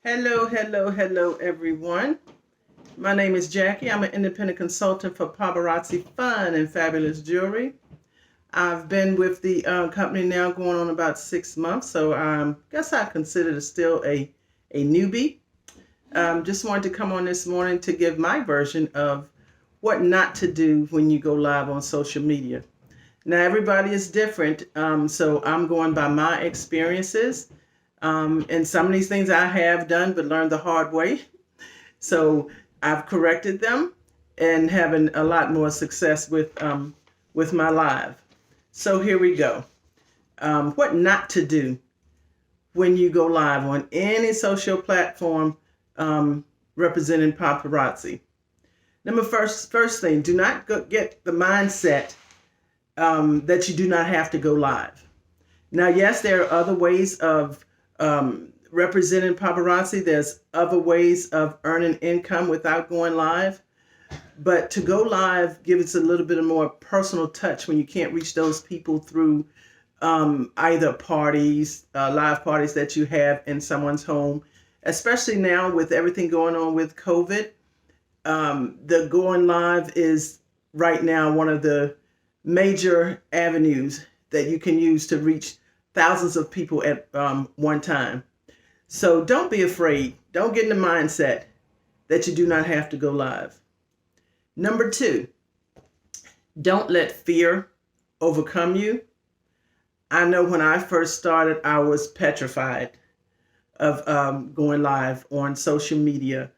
Hello, everyone. My name is Jackie. I'm an independent consultant for Paparazzi Fun and Fabulous Jewelry. I've been with the company now going on about 6 months, so I guess I consider it still a newbie. Just wanted to come on this morning to give my version of what not to do when you go live on social media. Now, everybody is different, so I'm going by my experiences. And some of these things I have done but learned the hard way. So I've corrected them and having a lot more success with my live. So here we go. What not to do when you go live on any social platform representing paparazzi. First thing, do not get the mindset that you do not have to go live. Now, yes, there are other ways of representing paparazzi. There's other ways of earning income without going live. But to go live gives a little bit of more personal touch when you can't reach those people through either parties, live parties that you have in someone's home, especially now with everything going on with COVID. The going live is right now one of the major avenues that you can use to reach thousands of people at one time. So don't be afraid. Don't get in the mindset that you do not have to go live. Number 2, don't let fear overcome you. I know when I first started, I was petrified of going live on social media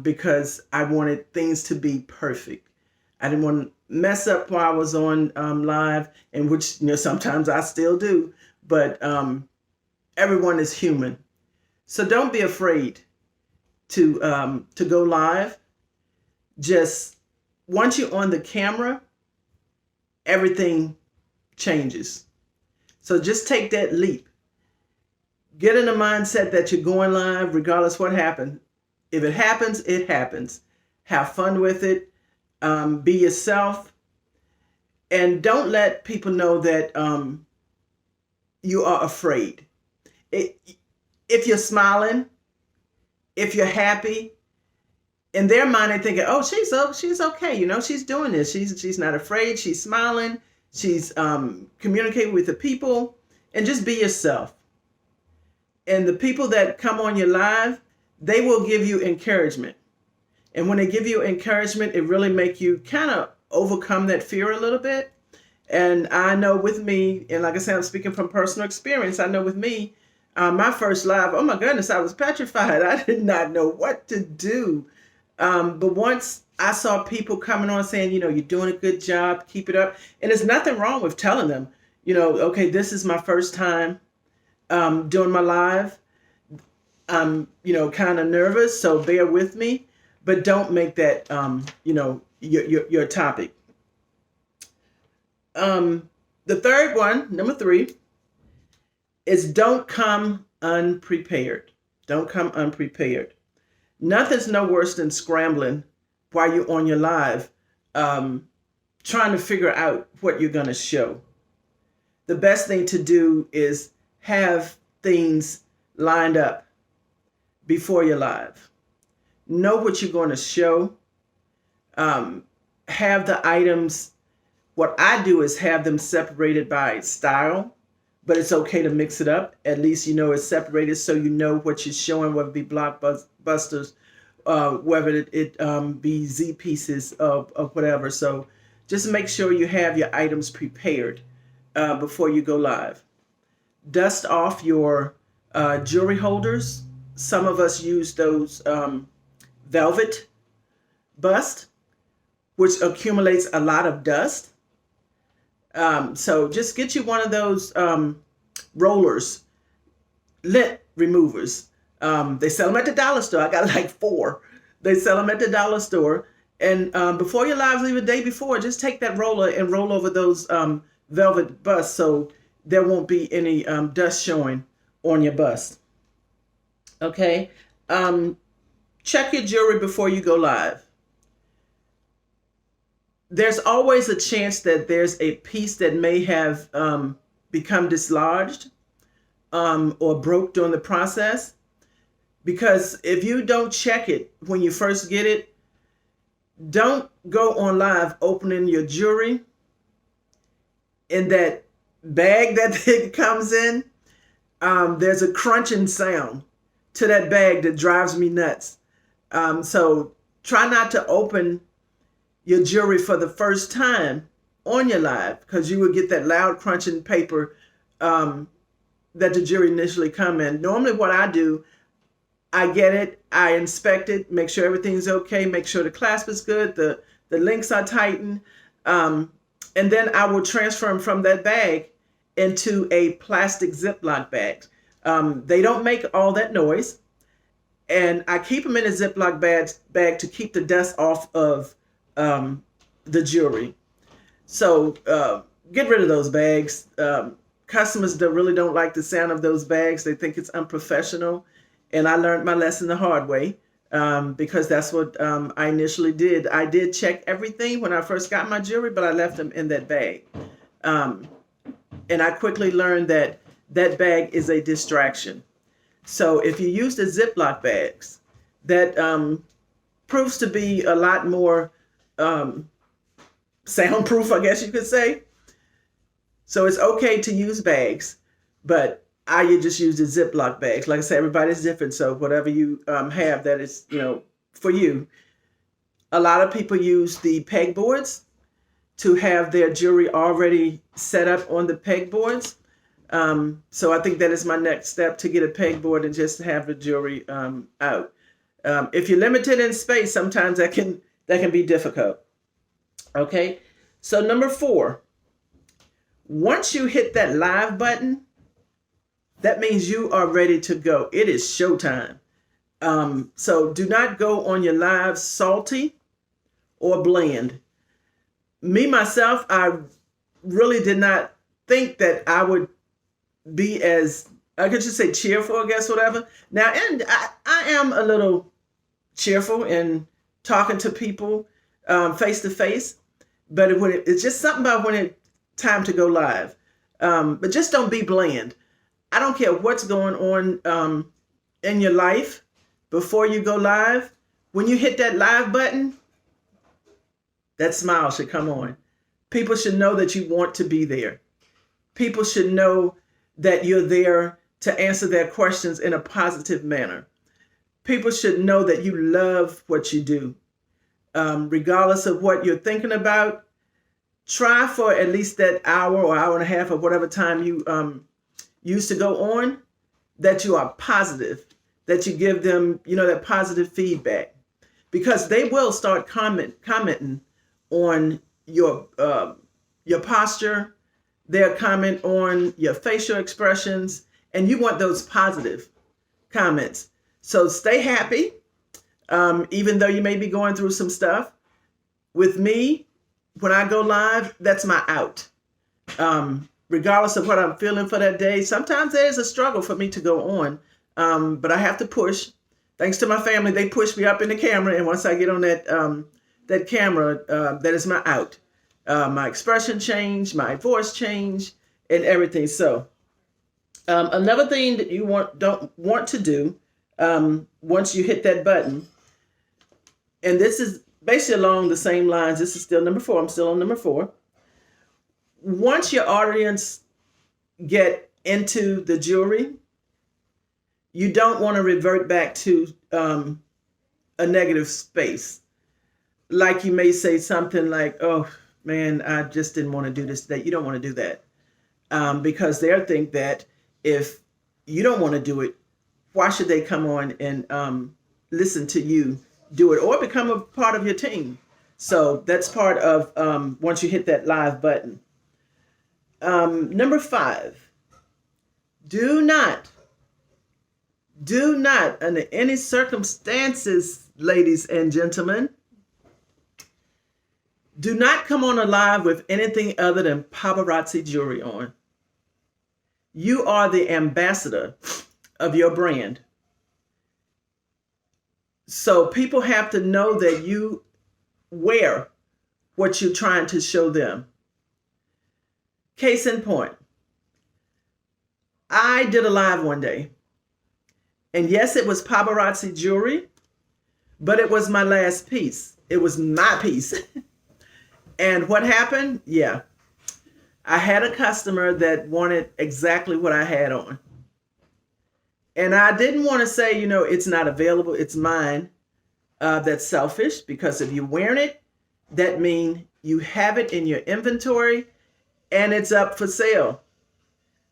because I wanted things to be perfect. I didn't want to mess up while I was on live, and which sometimes I still do. But everyone is human, so don't be afraid to go live. Just once you're on the camera, everything changes. So just take that leap. Get in the mindset that you're going live, regardless what happens. If it happens, it happens. Have fun with it. Be yourself, and don't let people know that you are afraid. If you're smiling, if you're happy, in their mind they're thinking, "Oh, she's okay. She's doing this. She's not afraid. She's smiling. She's communicating with the people." And just be yourself. And the people that come on your live, they will give you encouragement. And when they give you encouragement, it really make you kind of overcome that fear a little bit. And I know with me, and like I said, I'm speaking from personal experience. I know with me, my first live, oh my goodness, I was petrified. I did not know what to do. But once I saw people coming on saying, you're doing a good job, keep it up. And there's nothing wrong with telling them, okay, this is my first time doing my live. I'm, kind of nervous, so bear with me. But don't make that, your topic. The third one, number 3, is don't come unprepared. Don't come unprepared. Nothing's no worse than scrambling while you're on your live, trying to figure out what you're going to show. The best thing to do is have things lined up before you're live. Know what you're going to show. Have the items. What I do is have them separated by style, but it's okay to mix it up. At least it's separated so you know what you're showing, whether it be blockbusters, whether it be Z pieces of whatever. So just make sure you have your items prepared before you go live. Dust off your jewelry holders. Some of us use those velvet bust, which accumulates a lot of dust. So just get you one of those rollers, lint removers. They sell them at the dollar store. I got like 4. They sell them at the dollar store. And before your live, leave a day before, just take that roller and roll over those velvet busts so there won't be any dust showing on your bust. Okay. Check your jewelry before you go live. There's always a chance that there's a piece that may have become dislodged or broke during the process. Because if you don't check it when you first get it, don't go on live opening your jewelry in that bag that it comes in. There's a crunching sound to that bag that drives me nuts. So try not to open your jewelry for the first time on your live, because you will get that loud crunching paper that the jewelry initially come in. Normally what I do, I get it, I inspect it, make sure everything's okay, make sure the clasp is good, the links are tightened, and then I will transfer them from that bag into a plastic Ziploc bag. They don't make all that noise, and I keep them in a Ziploc bag to keep the dust off of the jewelry. So get rid of those bags. Customers really don't like the sound of those bags. They think it's unprofessional. And I learned my lesson the hard way, because that's what I initially did. I did check everything when I first got my jewelry, but I left them in that bag. And I quickly learned that that bag is a distraction. So if you use the Ziploc bags, that proves to be a lot more soundproof, I guess you could say. So it's okay to use bags, but I just use the Ziploc bags. Like I said, everybody's different. So whatever you have that is, for you. A lot of people use the pegboards to have their jewelry already set up on the pegboards. So I think that is my next step, to get a pegboard and just have the jewelry out. If you're limited in space, sometimes that can be difficult. Okay, so number 4, once you hit that live button, that means you are ready to go. It is showtime. So do not go on your live salty or bland. Me, myself, I really did not think that I would be as, I could just say cheerful, I guess, whatever. Now, and I am a little cheerful in talking to people face to face, but it's just something about when it's time to go live. But just don't be bland. I don't care what's going on in your life before you go live. When you hit that live button, that smile should come on. People should know that you want to be there. People should know that you're there to answer their questions in a positive manner. People should know that you love what you do. Regardless of what you're thinking about, try for at least that hour or hour and a half or whatever time you used to go on, that you are positive, that you give them, that positive feedback, because they will start commenting on your posture. They'll comment on your facial expressions, and you want those positive comments. So stay happy, even though you may be going through some stuff. With me, when I go live, that's my out. Regardless of what I'm feeling for that day, sometimes there's a struggle for me to go on, but I have to push. Thanks to my family, they push me up in the camera, and once I get on that camera, that is my out. My expression change, my voice change, and everything. So another thing that you don't want to do once you hit that button, and this is basically along the same lines. This is still number 4. I'm still on number 4. Once your audience get into the jewelry, you don't want to revert back to a negative space. Like you may say something like, "Oh man, I just didn't want to do this today." You don't want to do that, because they'll think that if you don't want to do it, why should they come on and listen to you do it or become a part of your team? So that's part of once you hit that live button. Number 5, do not, under any circumstances, ladies and gentlemen, do not come on a live with anything other than paparazzi jewelry on. You are the ambassador of your brand. So people have to know that you wear what you're trying to show them. Case in point, I did a live one day, And yes, it was paparazzi jewelry, but it was my last piece. It was my piece. And what happened? Yeah. I had a customer that wanted exactly what I had on. And I didn't want to say, it's not available, it's mine. That's selfish, because if you're wearing it, that means you have it in your inventory and it's up for sale.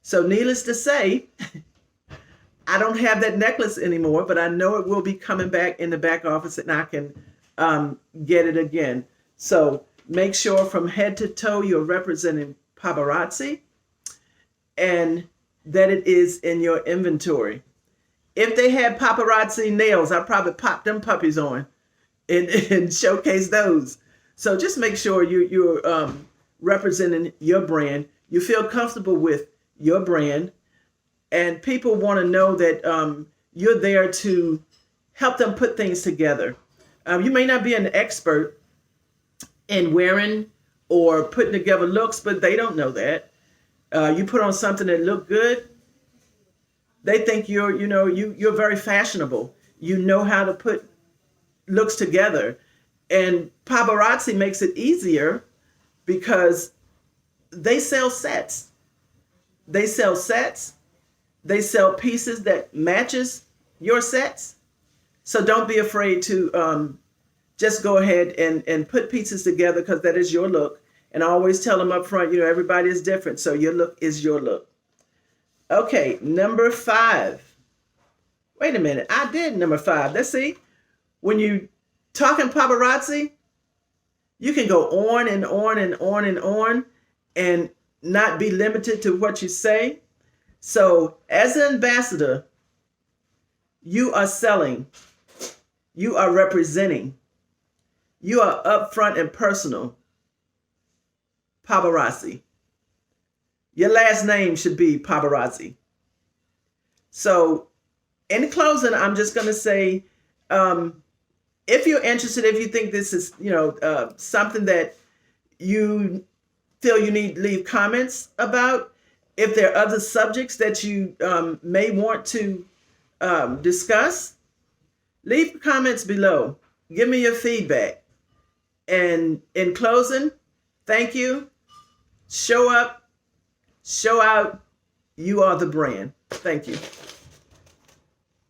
So needless to say, I don't have that necklace anymore, but I know it will be coming back in the back office and I can get it again. So make sure from head to toe you're representing Paparazzi and that it is in your inventory. If they had paparazzi nails, I probably popped them puppies on and showcase those. So just make sure you're representing your brand. You feel comfortable with your brand, and people want to know that you're there to help them put things together. You may not be an expert in wearing or putting together looks, but they don't know that. You put on something that look good, they think you're very fashionable. You know how to put looks together. And Paparazzi makes it easier because they sell sets. They sell sets. They sell pieces that matches your sets. So don't be afraid to just go ahead and put pieces together, because that is your look. And I always tell them up front, everybody is different. So your look is your look. Okay, number 5. Wait a minute. I did number 5. Let's see. When you talking paparazzi, you can go on and on and on and on and not be limited to what you say. So as an ambassador, you are selling, you are representing, you are upfront and personal. Paparazzi. Your last name should be Paparazzi. So in closing, I'm just going to say, if you're interested, if you think this is, something that you feel you need to leave comments about, if there are other subjects that you may want to discuss, leave comments below. Give me your feedback. And in closing, thank you. Show up, show out. You are the brand. Thank you.